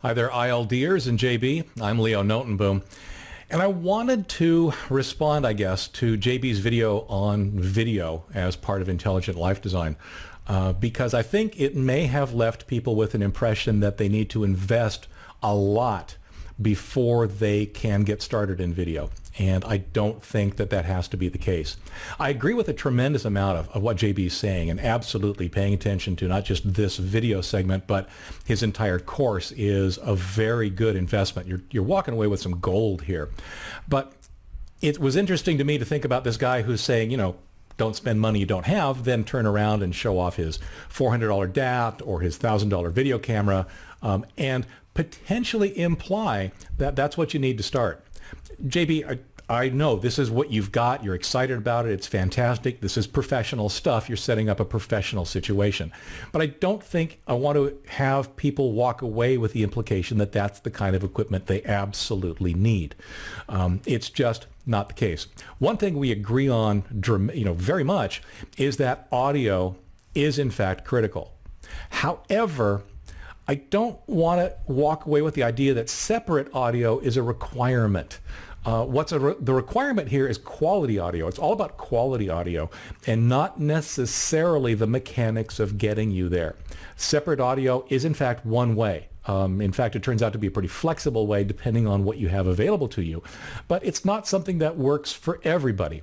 Hi there, ILDers and JB. I'm Leo Notenboom. And I wanted to respond, I guess, to JB's video on video as part of intelligent life design because I think it may have left people with an impression that they need to invest a lot before they can get started in video. And I don't think that that has to be the case. I agree with a tremendous amount of what JB is saying, and absolutely paying attention to not just this video segment, but his entire course is a very good investment. You're walking away with some gold here. But it was interesting to me to think about this guy who's saying, you know, don't spend money you don't have, then turn around and show off his $400 DAT or his $1,000 video camera, and potentially imply that that's what you need to start. JB, I know this is what you've got. You're excited about it. It's fantastic. This is professional stuff. You're setting up a professional situation. But I don't think I want to have people walk away with the implication that that's the kind of equipment they absolutely need. It's just not the case. One thing we agree on, very much, is that audio is in fact critical. However, I don't want to walk away with the idea that separate audio is a requirement. The requirement here is quality audio. It's all about quality audio and not necessarily the mechanics of getting you there. Separate audio is in fact one way. In fact, it turns out to be a pretty flexible way depending on what you have available to you. But it's not something that works for everybody.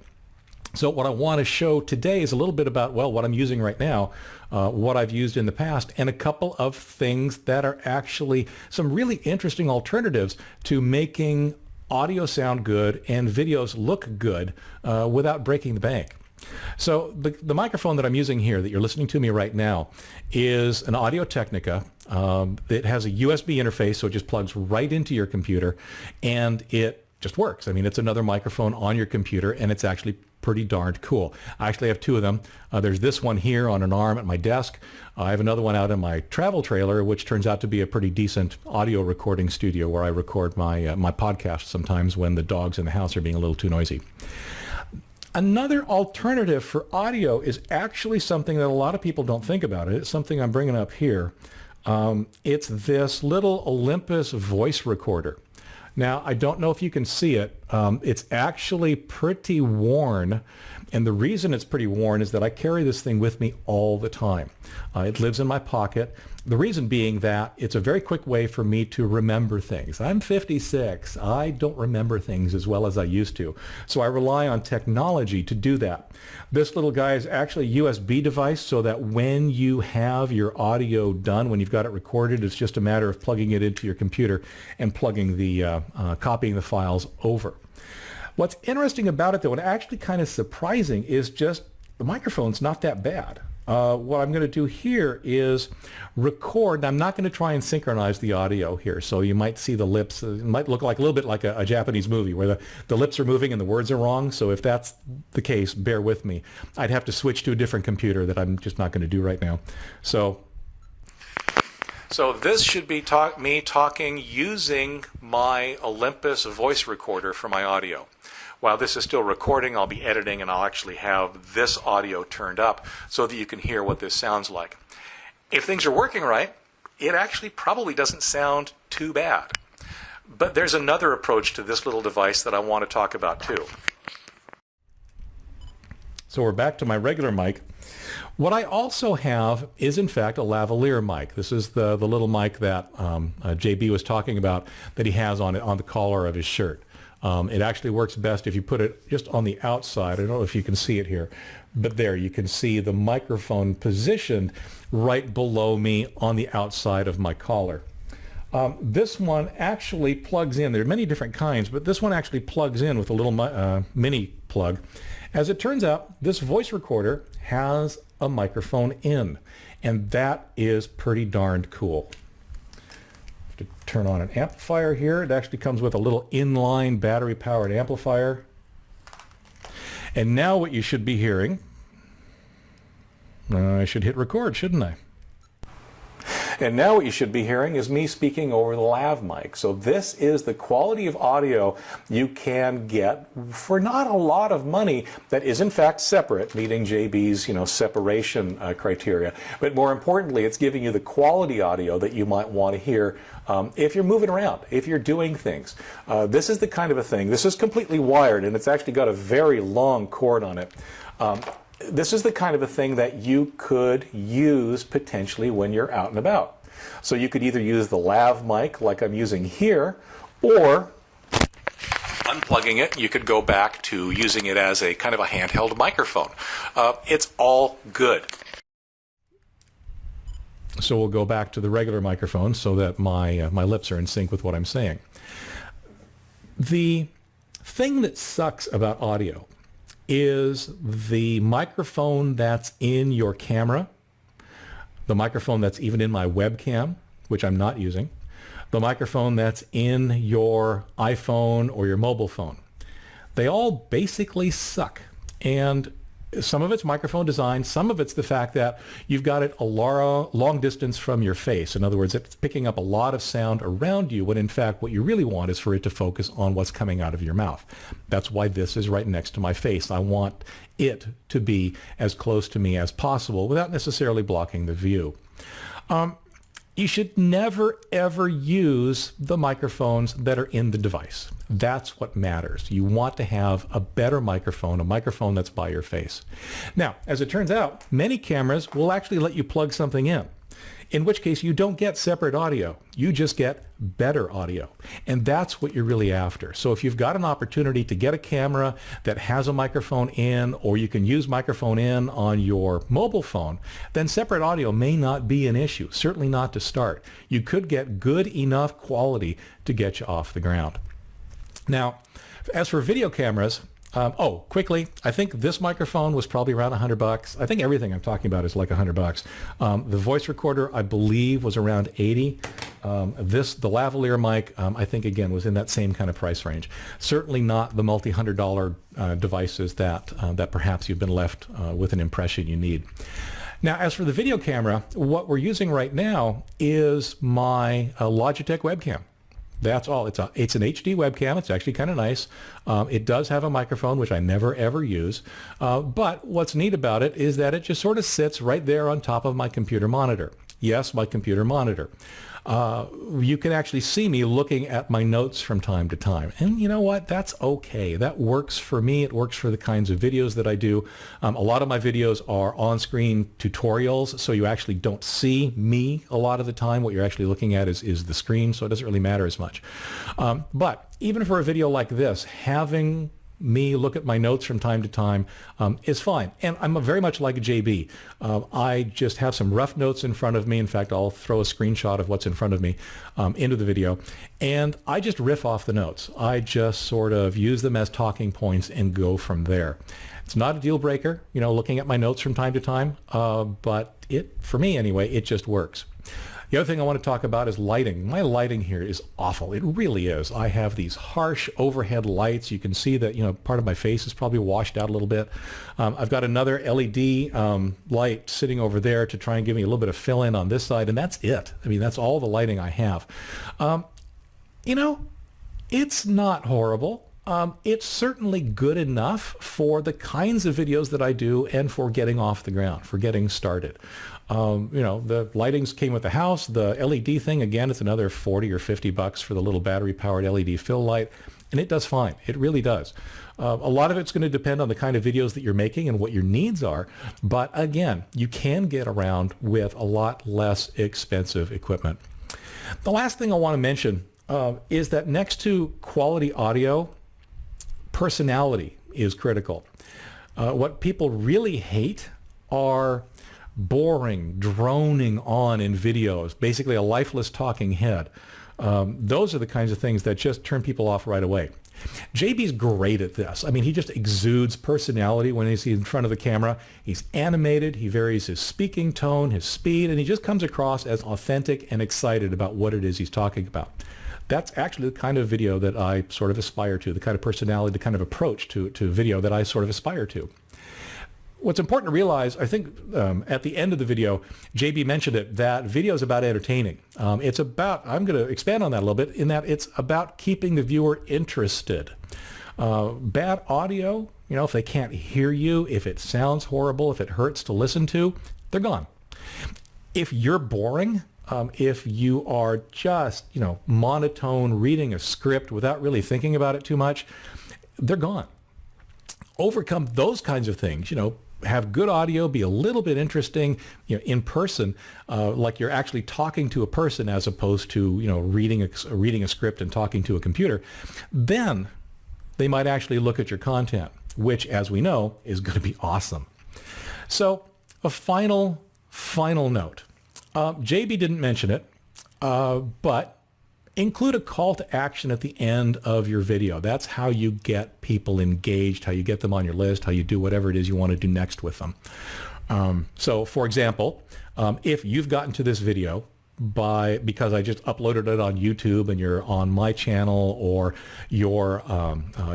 So what I want to show today is a little bit about, well, what I'm using right now, what I've used in the past, and a couple of things that are actually some really interesting alternatives to making audio sound good and videos look good without breaking the bank. So the microphone that I'm using here that you're listening to me right now is an Audio-Technica. It has a USB interface, so it just plugs right into your computer, and it just works. I mean, it's another microphone on your computer, and it's actually pretty darned cool. I actually have two of them. There's this one here on an arm at my desk. I have another one out in my travel trailer, which turns out to be a pretty decent audio recording studio where I record my my podcast sometimes when the dogs in the house are being a little too noisy. Another alternative for audio is actually something that a lot of people don't think about. It's something I'm bringing up here. It's this little Olympus voice recorder. Now, I don't know if you can see it. It's actually pretty worn, and the reason it's pretty worn is that I carry this thing with me all the time. It lives in my pocket. The reason being that it's a very quick way for me to remember things. I'm 56. I don't remember things as well as I used to, so I rely on technology to do that. This little guy is actually a USB device, so that when you have your audio done, when you've got it recorded, it's just a matter of plugging it into your computer and plugging the copying the files over. What's interesting about it, though, and actually kind of surprising, is just the microphone's not that bad. What I'm going to do here is record, and I'm not going to try and synchronize the audio here, so you might see the lips. It might look like a little bit like a Japanese movie where the lips are moving and the words are wrong, so if that's the case, bear with me. I'd have to switch to a different computer that I'm just not going to do right now. So this should be me talking using my Olympus voice recorder for my audio. While this is still recording, I'll be editing, and I'll actually have this audio turned up so that you can hear what this sounds like. If things are working right, it actually probably doesn't sound too bad. But there's another approach to this little device that I want to talk about too. So we're back to my regular mic. What I also have is, in fact, a lavalier mic. This is the little mic that JB was talking about that he has on the collar of his shirt. It actually works best if you put it just on the outside. I don't know if you can see it here, but there you can see the microphone positioned right below me on the outside of my collar. This one actually plugs in. There are many different kinds, but this one actually plugs in with a little mini plug. As it turns out, this voice recorder has a microphone in, and that is pretty darned cool. To turn on an amplifier here. It actually comes with a little inline battery-powered amplifier. And now what you should be hearing, I should hit record, shouldn't I? And now what you should be hearing is me speaking over the lav mic. So this is the quality of audio you can get for not a lot of money that is in fact separate, meeting JB's separation criteria. But more importantly, it's giving you the quality audio that you might want to hear if you're moving around, if you're doing things. This is the kind of a thing. This is completely wired, and it's actually got a very long cord on it. This is the kind of a thing that you could use potentially when you're out and about. So you could either use the lav mic like I'm using here, or unplugging it, you could go back to using it as a kind of a handheld microphone. It's all good. So we'll go back to the regular microphone so that my lips are in sync with what I'm saying. The thing that sucks about audio is the microphone that's in your camera, the microphone that's even in my webcam, which I'm not using, the microphone that's in your iPhone or your mobile phone. They all basically suck. And some of it's microphone design, some of it's the fact that you've got it a long distance from your face. In other words, it's picking up a lot of sound around you when in fact what you really want is for it to focus on what's coming out of your mouth. That's why this is right next to my face. I want it to be as close to me as possible without necessarily blocking the view. You should never, ever use the microphones that are in the device. That's what matters. You want to have a better microphone, a microphone that's by your face. Now, as it turns out, many cameras will actually let you plug something in which case you don't get separate audio. You just get better audio. And that's what you're really after. So if you've got an opportunity to get a camera that has a microphone in, or you can use microphone in on your mobile phone, then separate audio may not be an issue, certainly not to start. You could get good enough quality to get you off the ground. Now, as for video cameras, quickly, I think this microphone was probably around $100. I think everything I'm talking about is like $100. The voice recorder, I believe, was around $80. The lavalier mic, I think, again, was in that same kind of price range. Certainly not the multi-$100 devices that perhaps you've been left with an impression you need. Now, as for the video camera, what we're using right now is my Logitech webcam. That's all. It's an HD webcam. It's actually kind of nice. It does have a microphone, which I never ever use. But what's neat about it is that it just sort of sits right there on top of my computer monitor. Yes, my computer monitor. You can actually see me looking at my notes from time to time. And you know what? That's okay. That works for me. It works for the kinds of videos that I do. A lot of my videos are on-screen tutorials, so you actually don't see me a lot of the time. What you're actually looking at is the screen, so it doesn't really matter as much. But even for a video like this, having me look at my notes from time to time is fine. And I'm very much like JB. I just have some rough notes in front of me. In fact, I'll throw a screenshot of what's in front of me into the video. And I just riff off the notes. I just sort of use them as talking points and go from there. It's not a deal breaker, looking at my notes from time to time, but for me anyway, it just works. The other thing I want to talk about is lighting. My lighting here is awful. It really is. I have these harsh overhead lights. You can see that, part of my face is probably washed out a little bit. I've got another LED light sitting over there to try and give me a little bit of fill in on this side, and that's it. I mean, that's all the lighting I have. It's not horrible. It's certainly good enough for the kinds of videos that I do and for getting off the ground, for getting started. The lightings came with the house. The LED thing, again, it's another $40 or $50 for the little battery-powered LED fill light, and it does fine. It really does. A lot of it's going to depend on the kind of videos that you're making and what your needs are, but again, you can get around with a lot less expensive equipment. The last thing I want to mention is that next to quality audio, personality is critical. What people really hate are boring, droning on in videos, basically a lifeless talking head. Those are the kinds of things that just turn people off right away. JB's great at this. I mean, he just exudes personality when he's in front of the camera. He's animated, he varies his speaking tone, his speed, and he just comes across as authentic and excited about what it is he's talking about. That's actually the kind of video that I sort of aspire to, the kind of personality, the kind of approach to video that I sort of aspire to. what's important to realize, I think at the end of the video, JB mentioned it, that video is about entertaining. It's about, I'm going to expand on that a little bit, in that it's about keeping the viewer interested. Bad audio, if they can't hear you, if it sounds horrible, if it hurts to listen to, they're gone. If you're boring, if you are just, monotone reading a script without really thinking about it too much, they're gone. Overcome those kinds of things, have good audio, be a little bit interesting, in person, like you're actually talking to a person as opposed to, reading a script and talking to a computer. Then they might actually look at your content, which, as we know, is going to be awesome. So a final note. JB didn't mention it, but include a call to action at the end of your video. That's how you get people engaged, how you get them on your list, how you do whatever it is you want to do next with them. So for example, if you've gotten to this video because I just uploaded it on YouTube and you're on my channel, or you're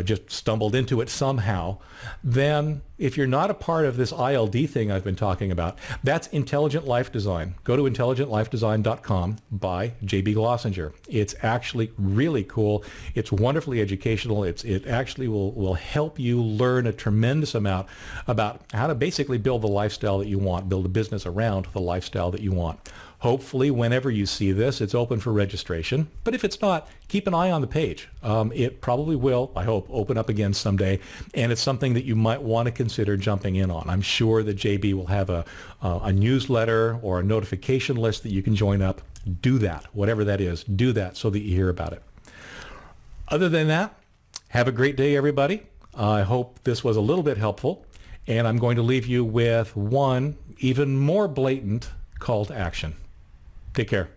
just stumbled into it somehow, then if you're not a part of this ILD thing I've been talking about, that's Intelligent Life Design. Go to intelligentlifedesign.com by JB Glossinger. It's actually really cool. It's wonderfully educational. It actually will help you learn a tremendous amount about how to basically build the lifestyle that you want, build a business around the lifestyle that you want. Hopefully, whenever you see this, it's open for registration. But if it's not, keep an eye on the page. It probably will, I hope, open up again someday. And it's something that you might want to consider jumping in on. I'm sure that JB will have a newsletter or a notification list that you can join up. Do that, whatever that is. Do that so that you hear about it. Other than that, have a great day, everybody. I hope this was a little bit helpful. And I'm going to leave you with one even more blatant call to action. Take care.